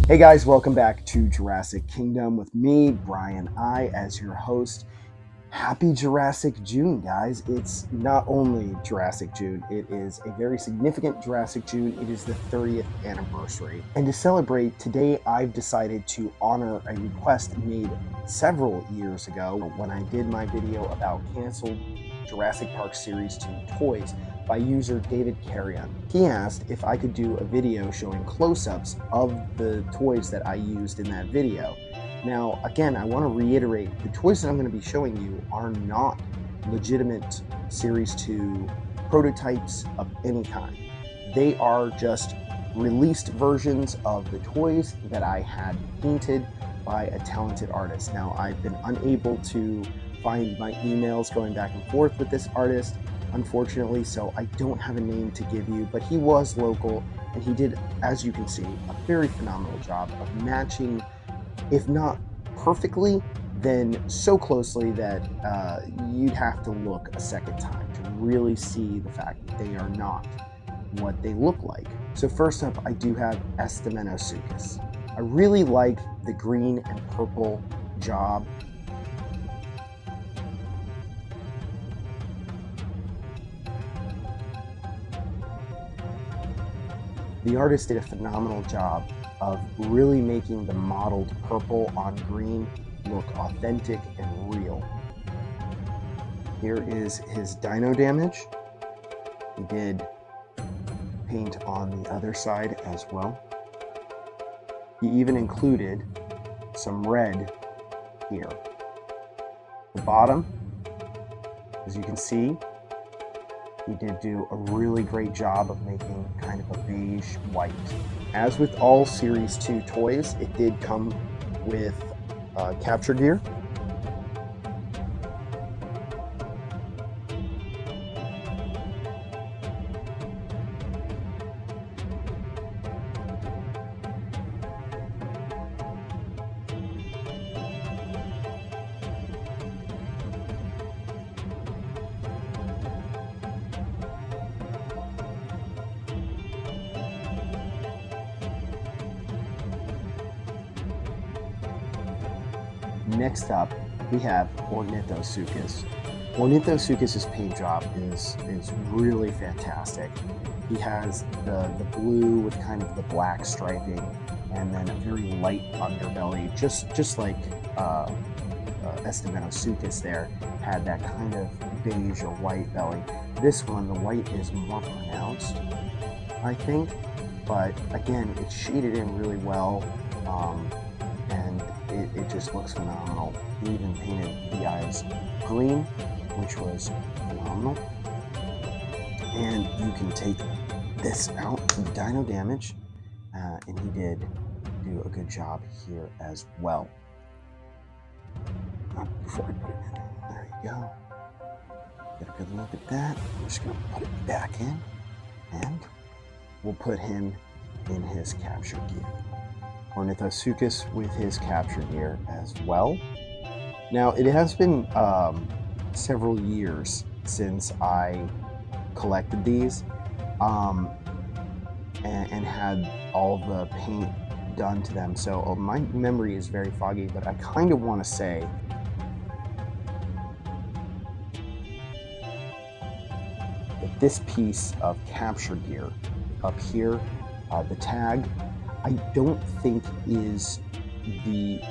Hey guys, welcome back to Jurassic Kingdom with me, Brian I, as your host. Happy Jurassic June, guys. It's not only Jurassic June, it is a very significant Jurassic June. It is the 30th anniversary. And to celebrate, today I've decided to honor a request made several years ago when I did my video about canceled Jurassic Park Series 2 toys by user David Carreon. He asked if I could do a video showing close-ups of the toys that I used in that video. Now, again, I want to reiterate, the toys that I'm going to be showing you are not legitimate Series 2 prototypes of any kind. They are just released versions of the toys that I had painted by a talented artist. Now, I've been unable to find my emails going back and forth with this artist, unfortunately, so I don't have a name to give you, but he was local, and he did, as you can see, a very phenomenal job of matching, if not perfectly, then so closely that you'd have to look a second time to really see the fact that they are not what they look like. So first up, I do have Scootosaurus. I really like the green and purple job. The artist did a phenomenal job of really making the mottled purple on green look authentic and real. Here is his Dino Damage. He did paint on the other side as well. He even included some red here. The bottom, as you can see, he did do a really great job of making kind of a beige white. As with all Series 2 toys, it did come with capture gear. Next up, we have Horneto. Horneto paint job is really fantastic. He has the blue with kind of the black striping, and then a very light underbelly, just like Scootosaurus there had that kind of beige or white belly. This one, the white is more pronounced, I think, but again, it's shaded in really well. And it just looks phenomenal. He even painted the eyes green, which was phenomenal. And you can take this out from Dino Damage, and he did do a good job here as well. Before I put it in, there you go. Get a good look at that. I'm just going to put it back in, and we'll put him in his capture gear. Horneto with his capture gear as well. Now, it has been several years since I collected these and had all the paint done to them, so my memory is very foggy, but I kind of want to say that this piece of capture gear up here, the tag, I don't think is the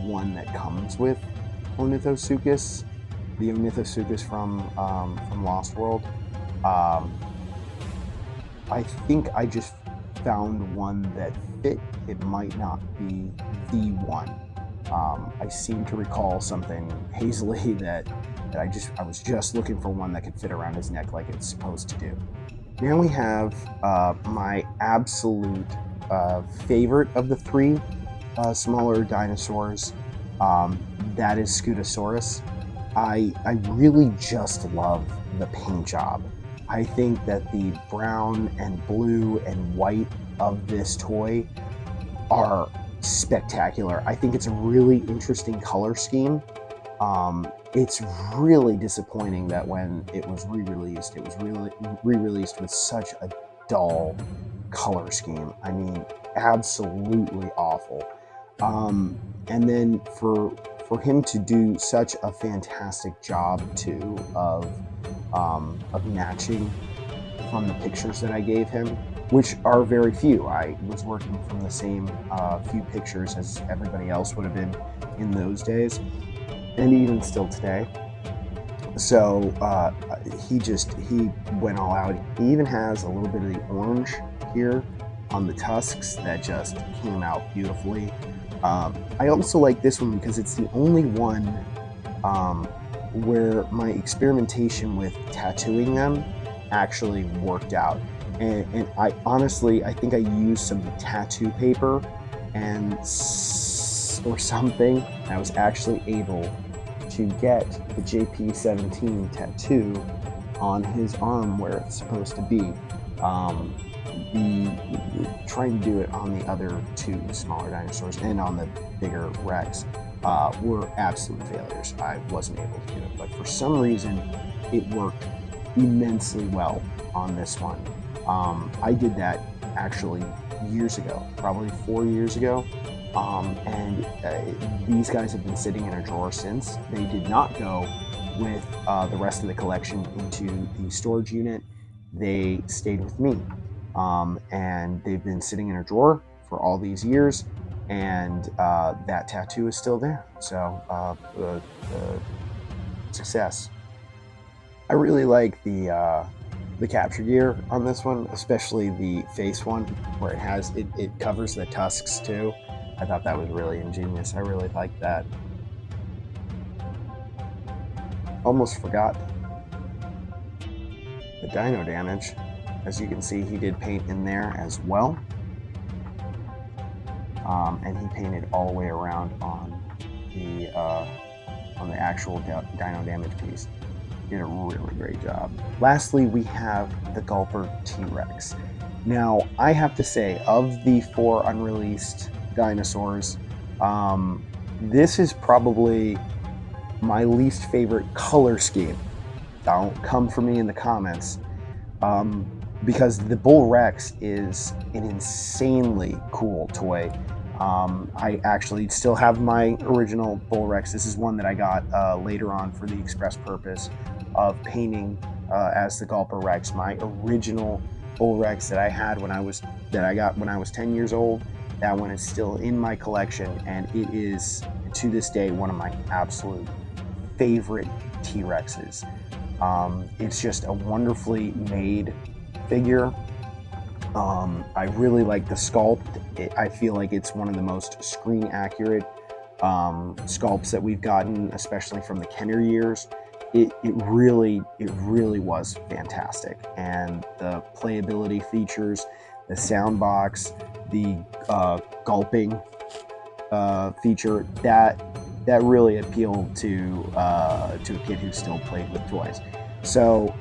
one that comes with Horneto, the Ornithosuchus from Lost World. I think I just found one that fit. It might not be the one. I seem to recall something hazily that I was just looking for one that could fit around his neck like it's supposed to do. Now we have my absolute favorite of the three smaller dinosaurs. That is Scootosaurus. I really just love the paint job. I think that the brown and blue and white of this toy are spectacular. I think it's a really interesting color scheme. It's really disappointing that when it was re-released, it was re-released with such a dull color scheme. I mean, absolutely awful. And then for him to do such a fantastic job too of matching from the pictures that I gave him, which are very few. I was working from the same few pictures as everybody else would have been in those days, and even still today. So he went all out. He even has a little bit of the orange here on the tusks that just came out beautifully. I also like this one because it's the only one where my experimentation with tattooing them actually worked out. And I honestly, I think I used some tattoo paper and or something. I was actually able to get the JP17 tattoo on his arm where it's supposed to be. Trying to do it on the other two smaller dinosaurs and on the bigger Rex were absolute failures. I wasn't able to do it, but for some reason it worked immensely well on this one. I did that actually years ago, probably 4 years ago, and these guys have been sitting in a drawer since. They did not go with the rest of the collection into the storage unit. They stayed with me, and they've been sitting in a drawer for all these years, and that tattoo is still there. So success. I really like the capture gear on this one, especially the face one where it covers the tusks too. I thought that was really ingenious. I really liked that. Almost forgot the Dino Damage. As you can see, he did paint in there as well. And he painted all the way around on the actual Dino Damage piece. Did a really great job. Lastly, we have the Gulper T-Rex. Now, I have to say, of the 4 unreleased dinosaurs, this is probably my least favorite color scheme. Don't come for me in the comments, because the Bull Rex is an insanely cool toy. I actually still have my original Bull Rex. This is one that I got later on for the express purpose of painting as the Gulper Rex. My original Bull Rex that I got when I was 10 years old. That one is still in my collection, and it is to this day one of my absolute favorite T-Rexes. It's just a wonderfully made figure. I really like the sculpt. I feel like it's one of the most screen accurate sculpts that we've gotten, especially from the Kenner years. It really was fantastic. And the playability features, the sound box, the gulping feature, that really appealed to a kid who still played with toys. So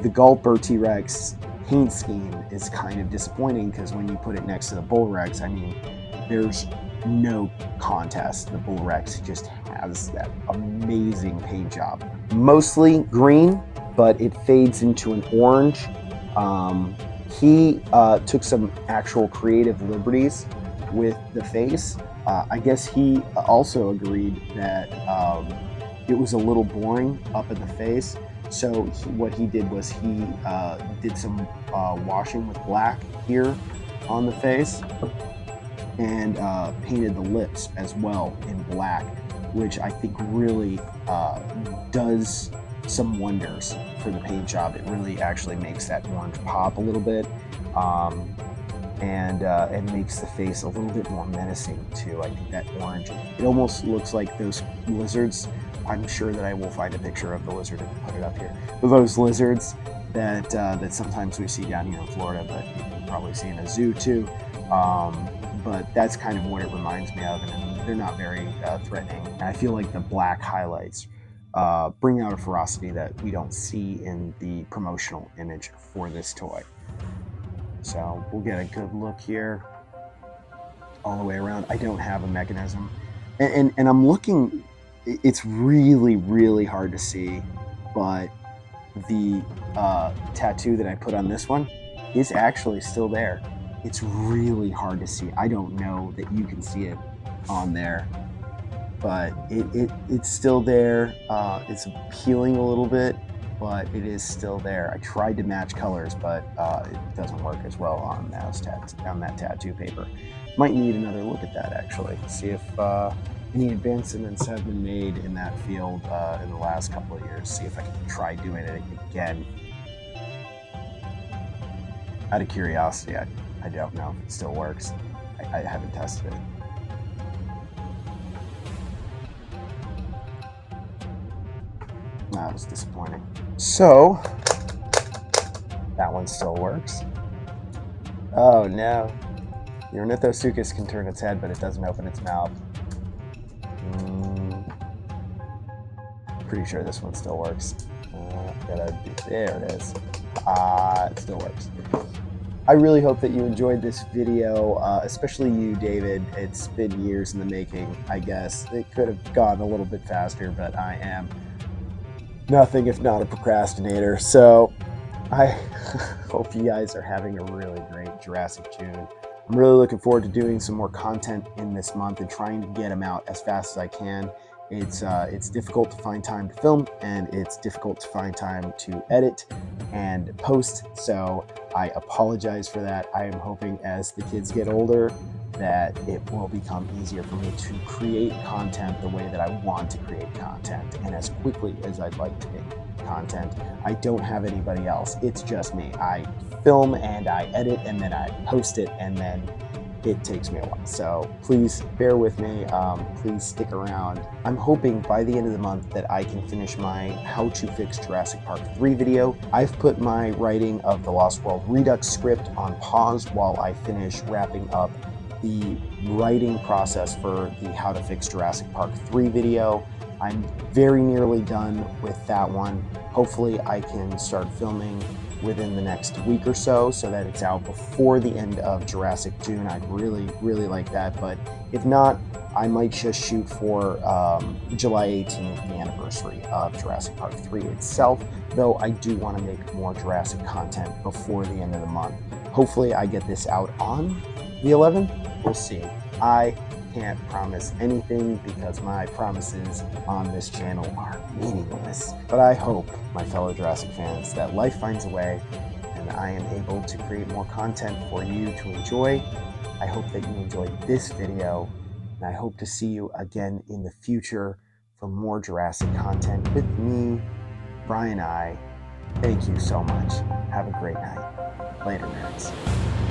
the Gulper T-Rex paint scheme is kind of disappointing because when you put it next to the Bull Rex, I mean, there's no contest. The Bull Rex just has that amazing paint job. Mostly green, but it fades into an orange. He took some actual creative liberties with the face. I guess he also agreed that it was a little boring up in the face. So what he did was he did some washing with black here on the face and painted the lips as well in black, which I think really does some wonders for the paint job. It really actually makes that orange pop a little bit, and makes the face a little bit more menacing too. I think that orange, it almost looks like those lizards. I'm sure that I will find a picture of the lizard and put it up here. Those lizards that sometimes we see down here in Florida, but you can probably see in a zoo too. But that's kind of what it reminds me of, and they're not very threatening. And I feel like the black highlights bring out a ferocity that we don't see in the promotional image for this toy. So we'll get a good look here all the way around. I don't have a mechanism, and I'm looking. It's really hard to see, but the tattoo that I put on this one is actually still there. It's really hard to see. I don't know that you can see it on there, but it's still there. It's peeling a little bit, but it is still there. I tried to match colors, but it doesn't work as well on that tattoo paper. Might need another look at that, actually. See if any advancements have been made in that field in the last couple of years. See if I can try doing it again. Out of curiosity, I don't know if it still works. I haven't tested it. That was disappointing. So, that one still works. Oh no. The Ornithosuchus can turn its head, but it doesn't open its mouth. Pretty sure this one still works. There it is. It still works. I really hope that you enjoyed this video, especially you, David. It's been years in the making, I guess. It could have gone a little bit faster, but I am nothing if not a procrastinator. So I hope you guys are having a really great Jurassic June. I'm really looking forward to doing some more content in this month and trying to get them out as fast as I can. It's difficult to find time to film, and it's difficult to find time to edit and post, so I apologize for that. I am hoping as the kids get older that it will become easier for me to create content the way that I want to create content and as quickly as I'd like to make content. I don't have anybody else. It's just me. I film and I edit and then I post it, and then it takes me a while. So please bear with me. Please stick around. I'm hoping by the end of the month that I can finish my How to Fix Jurassic Park 3 video. I've put my writing of the Lost World Redux script on pause while I finish wrapping up the writing process for the How to Fix Jurassic Park 3 video. I'm very nearly done with that one. Hopefully I can start filming within the next week or so that it's out before the end of Jurassic June. I'd really like that, but if not, I might just shoot for July 18th, the anniversary of Jurassic Park 3 itself, though I do want to make more Jurassic content before the end of the month. Hopefully I get this out on the 11th. We'll see. I can't promise anything because my promises on this channel are meaningless. But I hope, my fellow Jurassic fans, that life finds a way and I am able to create more content for you to enjoy. I hope that you enjoyed this video, and I hope to see you again in the future for more Jurassic content with me, Brian I. Thank you so much. Have a great night. Later, nerds.